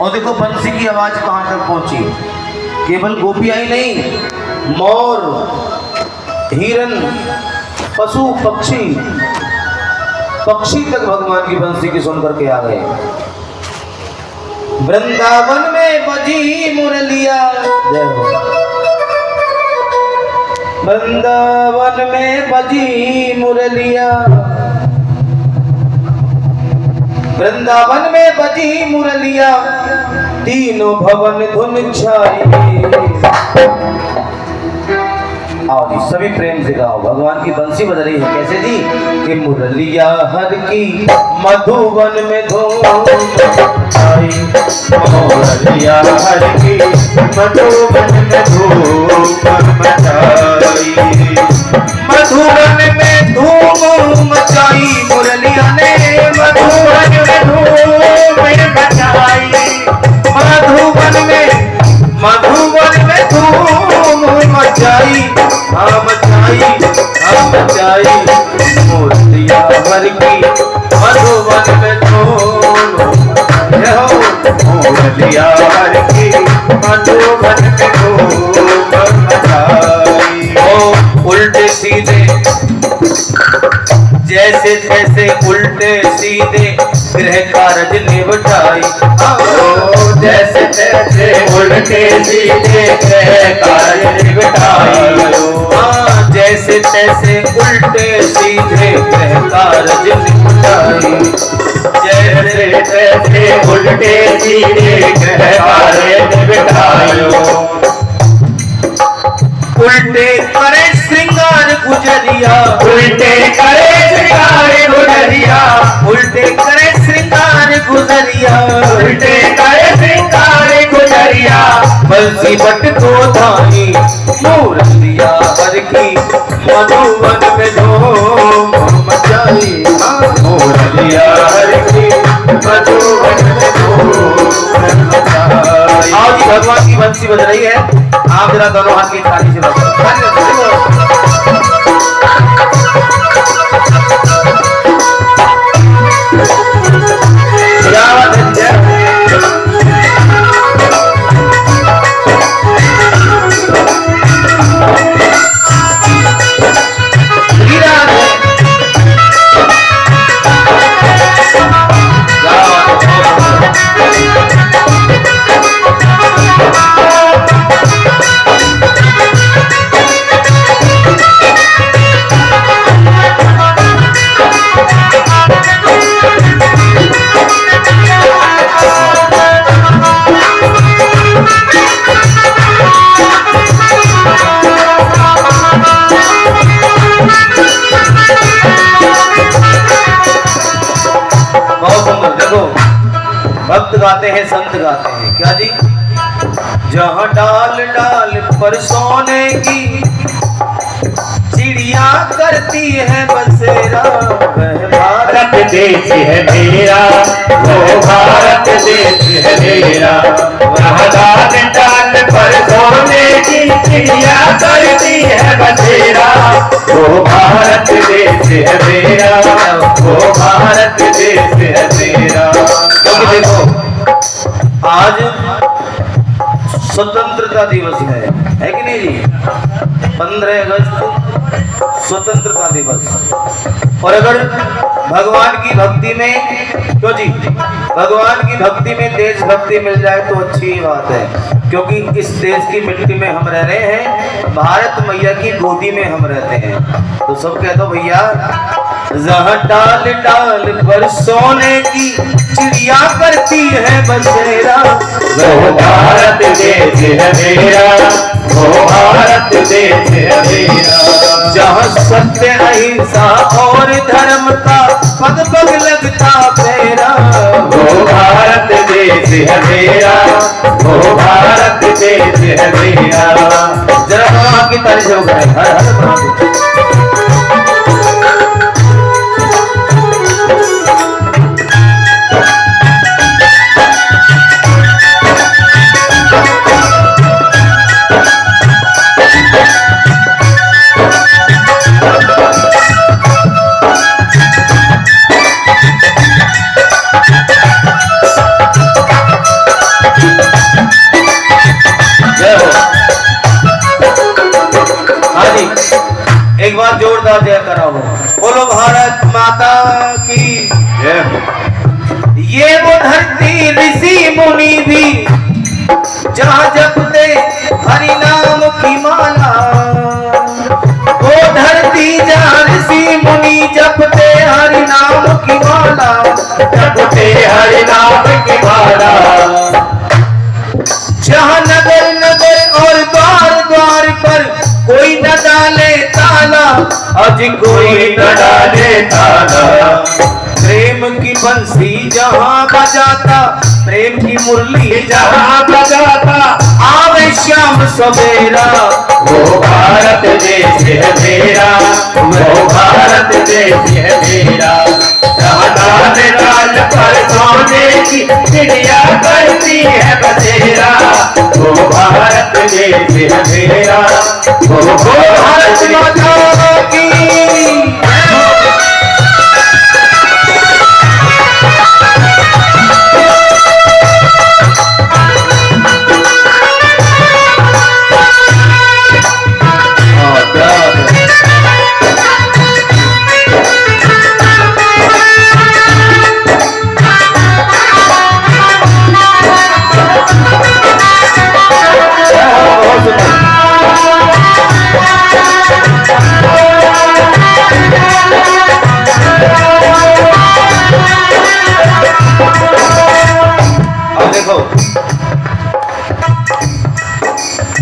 और देखो बंसी की आवाज कहां तक पहुंची। केवल गोपियां ही नहीं, मोर, हिरन, पशु पक्षी तक भगवान की बंसी की सुन करके आ गए। वृंदावन में बजी मुरलिया, जय हो। वृंदावन में बजी मुरलिया, वृंदावन में बजी मुरलिया, तीनों भवन धुन छाई। आओ जी सभी प्रेम से गाओ। भगवान की बंसी बज रही है कैसे जी कि मुरलिया हर की मधुवन में धूम छाई, मुरलिया हर की मधुवन में धूम मचाई, मधुवन में धूम मचाई, मुरलिया ने मधुवन में धूम मचाई, मधुवन में धूम मचाई, हाँ मचाई, हाँ मचाई। मुरलिया हर की मधुवन में धूम, मुरलिया हर की मधुवन में धूम मचाई। ओ उल्टे सीधे जैसे जैसे उल्टे सीधे गृह कार्य निपटाई, जैसे तैसे उल्टे सीधे गृह कार्य निपटाई, जैसे तैसे उल्टे सीधे गृह कार्य निपटाई, जैसे तैसे उल्टे सीधे गृह कार्य निपटाई। उल्टे करे श्रृंगार गुजरिया, उल्टे करे श्रृंगार गुजरिया, उल्टे करे श्रृंगार गुजरिया, उल्टे करे श्रृंगार गुजरिया। बंसी बट को धानी मुरलिया हर की मधुवन में धूम मचाई, मुरलिया हर की मधुवन में धूम मचाई। आओ जी भगवान की बंसी बज रही है, आप जरा दोनों हाथ की थाली से बजाओ। भक्त गाते हैं, संत गाते हैं क्या जी। जहाँ डाल डाल पर सोने की चिड़िया करती है बसेरा, वह भारत देश है मेरा, वो भारत देश है मेरा। वहाँ डाल डाल पर सोने की चिड़िया करती है बसेरा, वो भारत देश है मेरा, वो भारत देश है मेरा। देखो आज स्वतंत्रता दिवस है कि नहीं जी। 15 अगस्त स्वतंत्रता दिवस। और अगर भगवान की भक्ति में, क्यों जी, भगवान की भक्ति में देशभक्ति मिल जाए तो अच्छी बात है, क्योंकि इस देश की मिट्टी में हम रह रहे हैं, भारत मैया की गोदी में हम रहते हैं। तो सब कह दो भैया, जहाँ डाल डाल पर सोने की चिड़िया करती है बसेरा, वो भारत देश है मेरा, वो भारत देश है मेरा। जहाँ सत्य अहिंसा और धर्म का पग पग लगता फेरा, वो भारत देश है मेरा, वो भारत देश है मेरा। जरा भगवान की तारीफ हो गए। हर हर महादेव। जहाँ जपते हरि नाम की माला, वो धरती जहाँ ऋषि मुनि जपते हरि नाम की माला, जपते हरि नाम की माला। जहाँ नगर नगर और द्वार द्वार पर कोई न डाले ताला, आज कोई न डाले ताला। प्रेम की बंसी जहाँ बजाता, प्रेम की मुरली जहाँ बजाता, आवे श्याम सवेरा, वो भारत देश है मेरा, वो भारत देश है मेरा। जहाँ लाल लाल पर सोने की चिड़िया करती है बसेरा, वो भारत देश है मेरा, वो भारत माता की।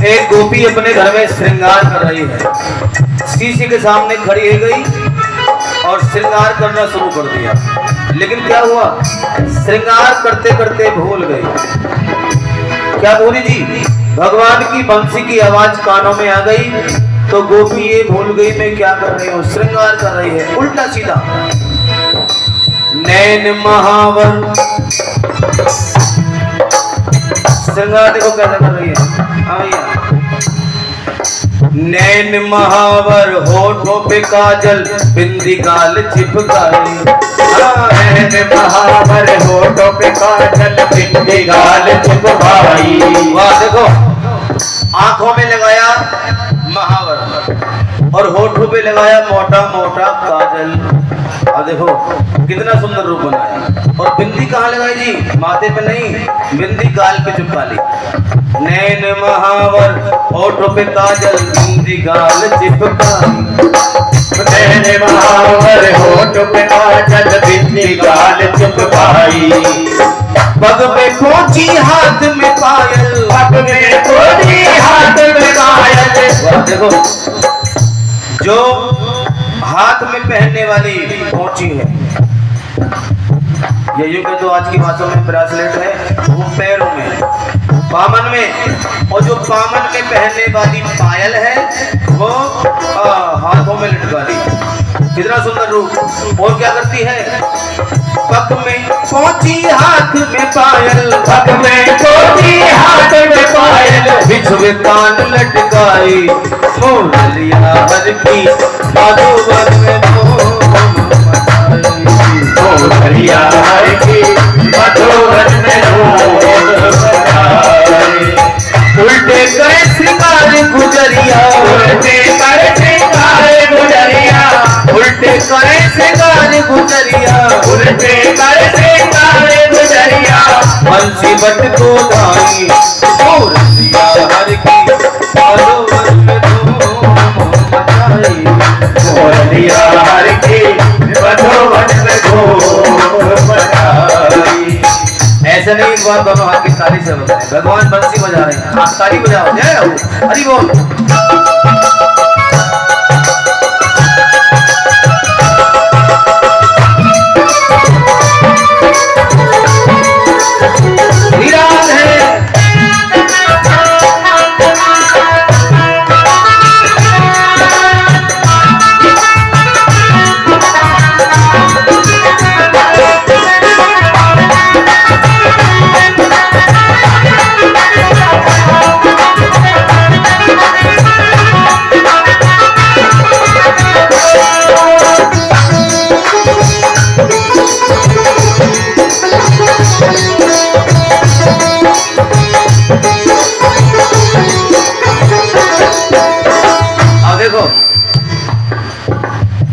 एक गोपी अपने घर में श्रृंगार कर रही है, शीशे के सामने खड़ी हो गई और श्रृंगार करना शुरू कर दिया। लेकिन क्या हुआ, श्रृंगार करते करते भूल गई। क्या बोली जी, भगवान की बंसी की आवाज कानों में आ गई तो गोपी ये भूल गई मैं क्या कर रही हूँ, श्रृंगार कर रही है उल्टा सीधा। नैन महावर, श्रृंगार देखो कैसा कर रही है। हाँ भैया, नैन महावर होठों पे काजल, बिंदी गाल चिपकाई। नैन महावर होठों पे काजल, बिंदी गाल चिपकाई। वाह, देखो आंखों में लगाया महावर और होठों पे लगाया मोटा मोटा काजल। और देखो कितना सुंदर रूप बनाया। और बिंदी कहाँ लगाई जी, माथे पे नहीं, बिंदी गाल पे चिपका ली। नैन महावर होठों पे काजल, बिंदी गाल चिपकाई। नैन महावर होठों पे काजल, बिंदी गाल चिपकाई। पग में पहुंची हाथ में पायल, पग में पहुंची हाथ में पायल। देखो जो हाथ में पहनने वाली पहुंची है, ये यूं तो आज की भाषा में ब्रेसलेट है, वो पैरों में, पामन में, और जो पामन में पहनने वाली पायल है वो हाथों में लटका ली। कितना सुंदर रूप। और क्या करती है, पग में पहुंची हाथ में पायल, पग में पहुंची हाथ में पायल। बिछुए कान लटकाई, मोरलिया हर की मधुवन में मोरलिया हर की मधुवन में उल्टे करे श्रृंगार गुजरिया, उल्टे करे श्रृंगार गुजरिया, उल्टे करे श्रृंगार गुजरिया, उल्टे करे श्रृंगार गुजरिया। बंसी बट को धाई, मोरलिया हर की मधुवन में धूम मचाई। मोरलिया हर की मधुवन में धूम मचाई। ऐसे नहीं, एक बार दोनों हाथ की ताली से बजाएं। भगवान बंसी बजा रहे हैं, आप ताली बजाओ, जय हो, हरि बोल। विराज है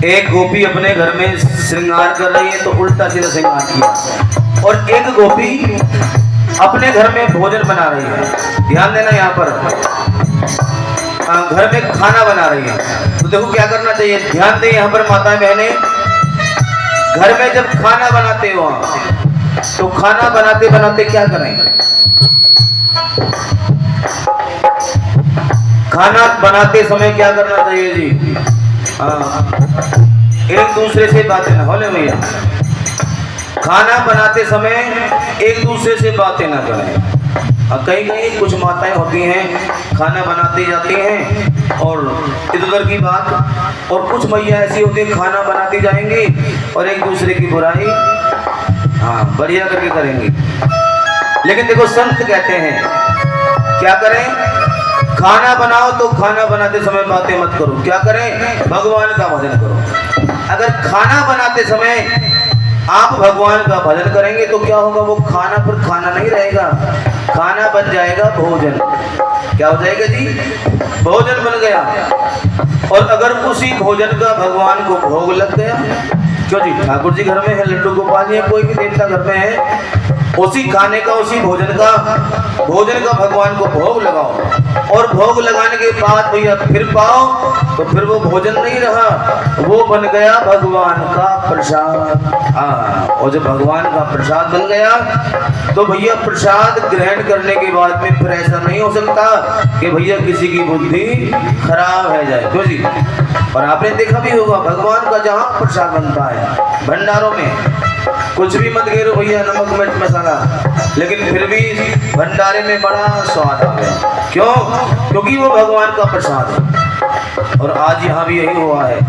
एक गोपी अपने घर में श्रृंगार कर रही है तो उल्टा सीधा श्रृंगार किया, और एक गोपी अपने घर में भोजन बना रही है, ध्यान देना यहाँ पर। घर में खाना बना रही है तो देखो क्या करना चाहिए, ध्यान दें यहाँ पर माता बहने। घर में जब खाना बनाते हो तो खाना बनाते बनाते क्या करें, खाना बनाते समय क्या करना चाहिए जी? एक दूसरे से बातें ना हो ले भैया, खाना बनाते समय एक दूसरे से बातें ना करें। कहीं कहीं कुछ माताएं होती हैं खाना बनाते जाती हैं और इधर उधर की बात, और कुछ मैया ऐसी होती है खाना बनाती जाएंगी और एक दूसरे की बुराई बढ़िया करके करेंगी। लेकिन देखो संत कहते हैं क्या करें, खाना बनाओ तो खाना बनाते समय बातें मत करो, क्या करें, भगवान का भजन करो। अगर खाना बनाते समय आप भगवान का भजन करेंगे तो क्या होगा, वो खाना पर खाना नहीं रहेगा, खाना बन जाएगा भोजन। क्या हो जाएगा जी? भोजन बन गया। और अगर उसी भोजन का भगवान को भोग लग गया, क्यों जी, ठाकुर जी घर में है, लड्डू गोपाल या कोई भी देवता घर में है, उसी खाने का उसी भोजन का भगवान को भोग लगाओ, और भोग लगाने के बाद भैया फिर पाओ तो फिर वो भोजन नहीं रहा, वो बन गया भगवान का प्रसाद। और जब भगवान का प्रसाद बन गया तो भैया प्रसाद ग्रहण करने के बाद में फिर ऐसा नहीं हो सकता कि भैया किसी की बुद्धि खराब है जाए, क्यों जी? और आपने देखा भी होगा भगवान का जहाँ प्रसाद बनता है भंडारों में कुछ भी मत घेरो भैया, नमक मिर्च मसाला, लेकिन फिर भी भंडारे में बड़ा स्वाद आ गया। क्यों? क्योंकि वो भगवान का प्रसाद है। और आज यहाँ भी यही हुआ है,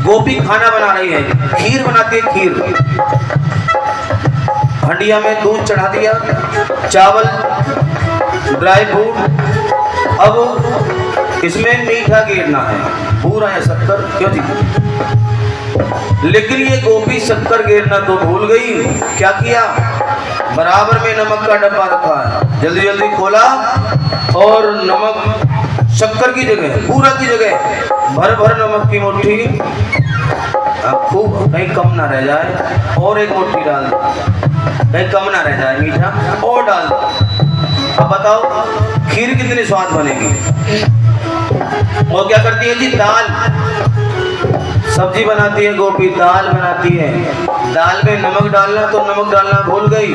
गोपी खाना बना रही है, खीर बनाती है, खीर हंडिया में दूध चढ़ा दिया, चावल, ड्राई फ्रूट, अब इसमें मीठा गिरना है, पूरा है शक्कर, क्यों जी? लेकिन ये गोपी शक्कर गिरना तो भूल गई, क्या किया, बराबर में नमक का डब्बा रखा है, जल्दी जल्दी खोला और नमक शक्कर की जगह, पूरा की जगह भर भर नमक की मुट्ठी, खूब कहीं कम ना रह जाए, और एक मुट्ठी डाल दो, कहीं कम ना रह जाए मीठा, और डाल दो। अब बताओ खीर कितनी स्वाद बनेगी। और क्या करती है जी, दाल, सब्जी बनाती है गोपी, दाल बनाती है, दाल में नमक डालना तो नमक डालना भूल गई,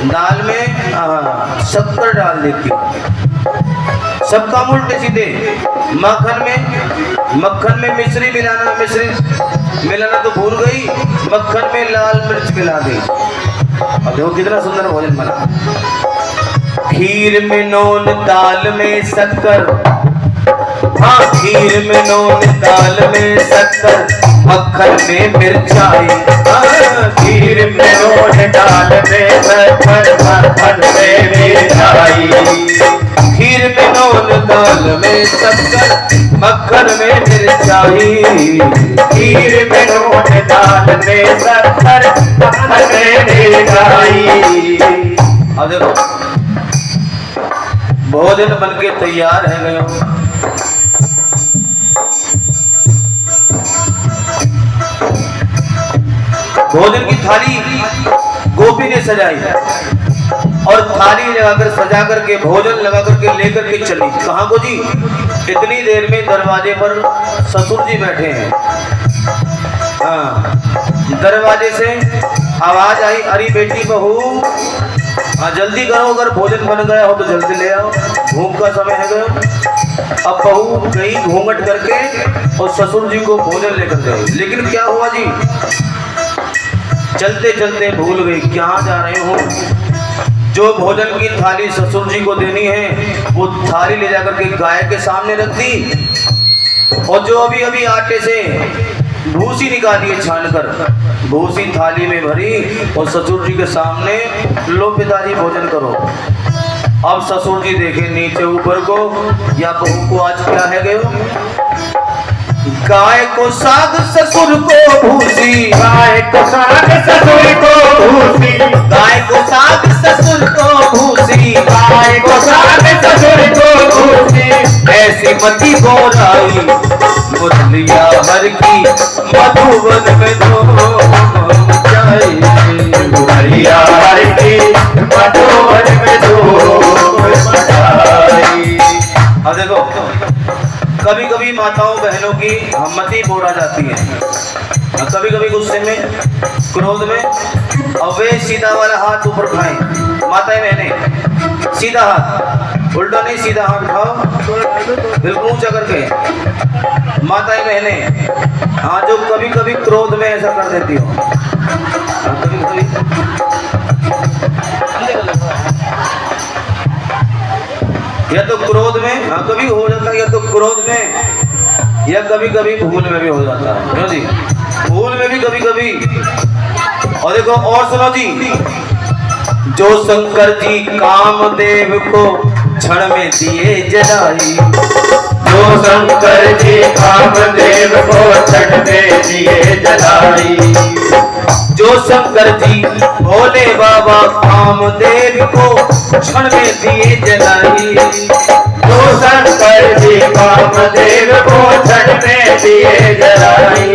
दाल में शक्कर डाल देती है, सब काम उल्टे सीधे। मक्खन में मिश्री मिलाना तो भूल गई, मक्खन में लाल मिर्च मिला दी। अब देखो कितना सुंदर भोजन बना। खीर में नून, दाल में शक्कर, हाँ खीर में नून, दाल में शक्कर, मक्खन में मिर्चाई, खीर में नून, दाल में शक्कर, मक्खन में मिर्चाई, खीर में नून, दाल में शक्कर, मक्खन में मिर्चाई, खीर में नून, दाल में शक्कर, मक्खन में मिर्चाई। अब देखो भोजन बनके तैयार है गयो, भोजन की थाली गोपी ने सजाई और थाली लगाकर सजा करके भोजन लगा करके लेकर के चली। कहाँ को जी? इतनी देर में दरवाजे पर ससुर जी बैठे हैं। दरवाजे से आवाज आई, अरे बेटी बहू जल्दी करो, अगर भोजन बन गया हो तो जल्दी ले आओ, भूख का समय है गया। अब बहू गई घूंघट करके और ससुर जी को भोजन लेकर गई, लेकिन क्या हुआ जी, चलते चलते भूल गई कहाँ जा रहे हो। जो भोजन की थाली ससुर जी को देनी है वो थाली ले जाकर के गाय के सामने रख दी, और जो अभी अभी आटे से भूसी निकाली है छानकर, भूसी थाली में भरी और ससुर जी के सामने, लो पिताजी भोजन करो। अब ससुर जी देखे नीचे ऊपर को, या बहू को आज क्या है गयो, गाय को साग ससुर को भूसी, गाय को साग ससुर को भूसी, गाय को साग ससुर को भूसी, गाय को साग ससुर को भूसी, ऐसी मती बोराई मुरलिया हर की मधुवन में धो जाए, मुरलिया हर की माताओं बहनों की हिम्मत ही बोरा जाती है कभी कभी गुस्से में, क्रोध में, और वे सीधा वाला हाथ ऊपर उठाएं। माताएं बहनें सीधा हाथ, उल्टा नहीं, सीधा हाथ उठाओ बिल्कुल ऊंचा करके। माताएं बहनें हाँ, जो कभी कभी क्रोध में ऐसा कर देती हो, कभी कभी या तो क्रोध में, हाँ कभी हो जाता है, या तो क्रोध में या कभी कभी भूल में भी हो जाता है। क्यों जी, भूल में भी कभी कभी। और देखो और सुनो जी, जो शंकर जी कामदेव को क्षण में दिए जलाई, जो शंकर जी कामदेव को क्षण में दिए जलाई, जो शंकर जी भोले बाबा कामदेव को क्षण में दिए जलाई, जो शंकर जी कामदेव को क्षण में दिए जलाई,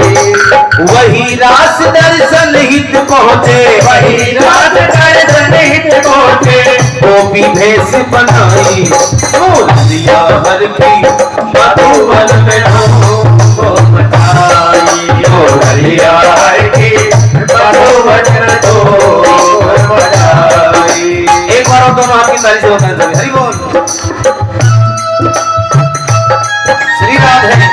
वही रास दर्शन हित पहुँचे, वही रात दर्शन हित पहुँचे, गोपी भेष बनाई, लिया हर की मधुबन में हमको बताई, हरिया की मधुबन तो बजाई। एक बार और दोनों हाथ की ताली से होता है, हरि बोल, श्री राधे।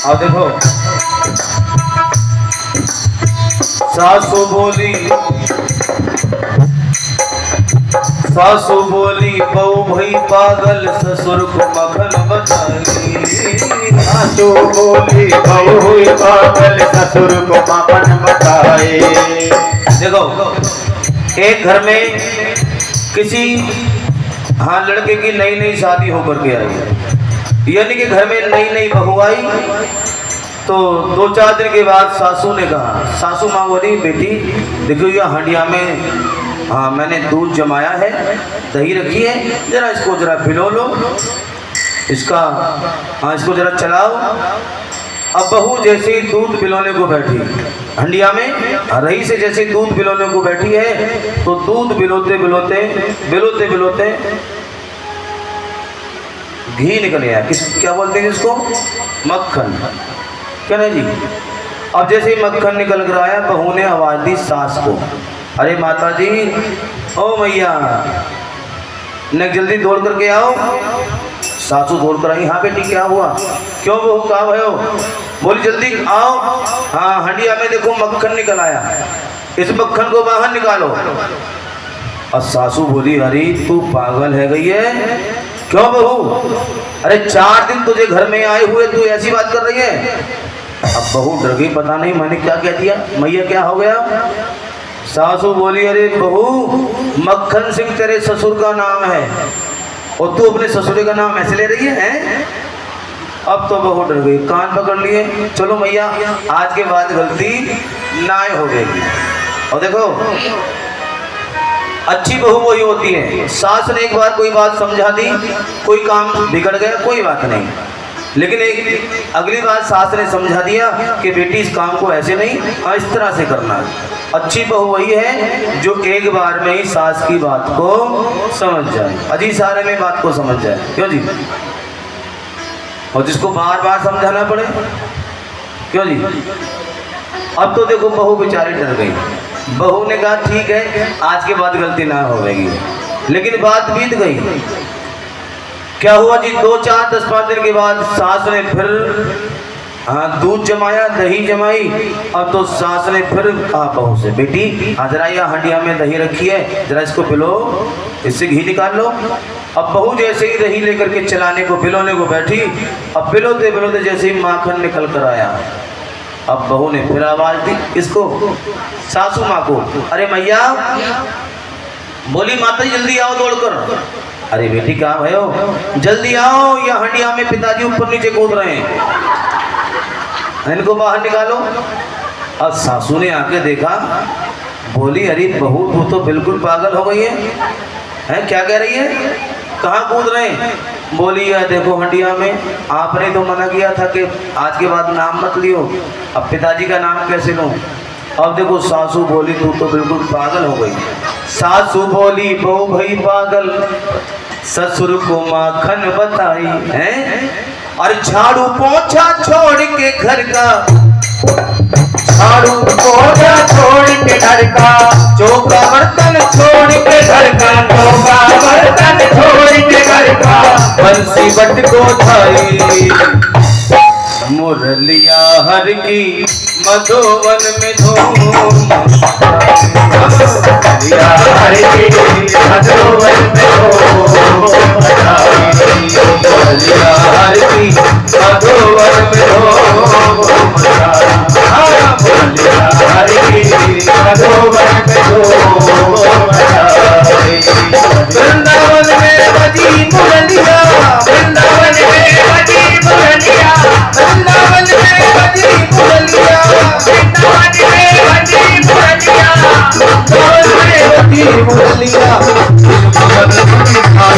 अब देखो, सासू बोली, सासू बोली बहू भई पागल, ससुर को मखन बताई, सासू बोली बहू हुई पागल, ससुर को मखन बताए। देखो एक घर में किसी हाँ लड़के की नई नई शादी होकर के आई, यानी कि घर में नई नई बहू आई, तो 2-4 दिन के बाद सासू ने कहा, सासू माँ बोली बेटी देखो ये हंडिया में हाँ मैंने दूध जमाया है, दही रखी है, जरा इसको जरा भिलो लो, इसका हाँ इसको जरा चलाओ। अब बहू जैसे ही दूध पिलाने को बैठी हंडिया में, रही से जैसे दूध पिलाने को बैठी है, तो दूध बिलोते बिलोते बिलोते बिलोते घी निकल गया। किस क्या बोलते हैं इसको, मक्खन, क्या नहीं जी। अब जैसे ही मक्खन निकल कर आया, बहू ने आवाज दी सास को, अरे माता जी, ओ मैया न जल्दी दौड़ करके आओ। सासू दौड़ कर आई, हाँ बेटी क्या हुआ, क्यों बहू कहाँ भयो, बोली जल्दी आओ, हाँ हंडिया में देखो मक्खन निकल आया, इस मक्खन को बाहर निकालो। और सासू बोली अरे तू पागल है गई है, क्यों बहू, अरे 4 दिन तुझे घर में आए हुए तू ऐसी बात कर रही है। अब बहू डर गई, पता नहीं मैंने क्या कह दिया, मैया क्या हो गया। सासू बोली अरे बहू, मक्खन सिंह तेरे ससुर का नाम है और तू अपने ससुर का नाम ऐसे ले रही है। अब तो बहू डर गई, कान पकड़ लिए, चलो मैया आज के बाद गलती ना हो गई। और देखो अच्छी बहू वही होती है, सास ने एक बार कोई बात समझा दी, कोई काम बिगड़ गया कोई बात नहीं, लेकिन एक अगली बार सास ने समझा दिया कि बेटी इस काम को ऐसे नहीं इस तरह से करना है। अच्छी बहू वही है जो एक बार में ही सास की बात को समझ जाए, अजी सारे में बात को समझ जाए, क्यों जी, और जिसको बार बार समझाना पड़े, क्यों जी? अब तो देखो बहू बेचारी डर गई। बहू ने कहा ठीक है आज के बाद गलती ना होगी, लेकिन बात बीत गई। क्या हुआ जी, 2, 4, 10, 5 दिन के बाद सास ने फिर दूध जमाया, दही जमाई। अब तो सास ने फिर कहा बहू से, बेटी जरा यह हंडिया में दही रखी है, जरा इसको पिलो, इससे घी निकाल लो। अब बहू जैसे ही दही लेकर के चलाने को पिलोने को बैठी, अब पिलोते पिलोते जैसे ही माखन निकल कर आया, अब बहू ने फिर आवाज दी इसको, सासू माँ को, अरे मैया। बोली माता जल्दी आओ दौड़कर। अरे बेटी कहाँ भयो, जल्दी आओ, यह हंडिया में पिताजी ऊपर नीचे कूद रहे हैं, इनको बाहर निकालो। अब सासू ने आके देखा, बोली अरे बहू तू तो बिल्कुल पागल हो गई है, क्या कह रही है, कहाँ कूद रहे हैं? बोली है देखो हंडिया में, आपने तो मना किया था कि आज के बाद नाम मत लियो, अब पिताजी का नाम कैसे लूं? अब देखो सासू बोली तू तो बिल्कुल पागल हो गई। सासू बोली बहू भई पागल, ससुर को माखन बताई है, और झाड़ू पोछा छोड़ के घर का, झाड़ू पोछा छोड़ के घर का, चौका बर्तन छोड़ के घर का, चौका बर्तन छोड़ के घर का, बंसी बट को थाई, मुरलिया हर की मधुवन में धूम, मुरलिया हर की मधुवन में धूम,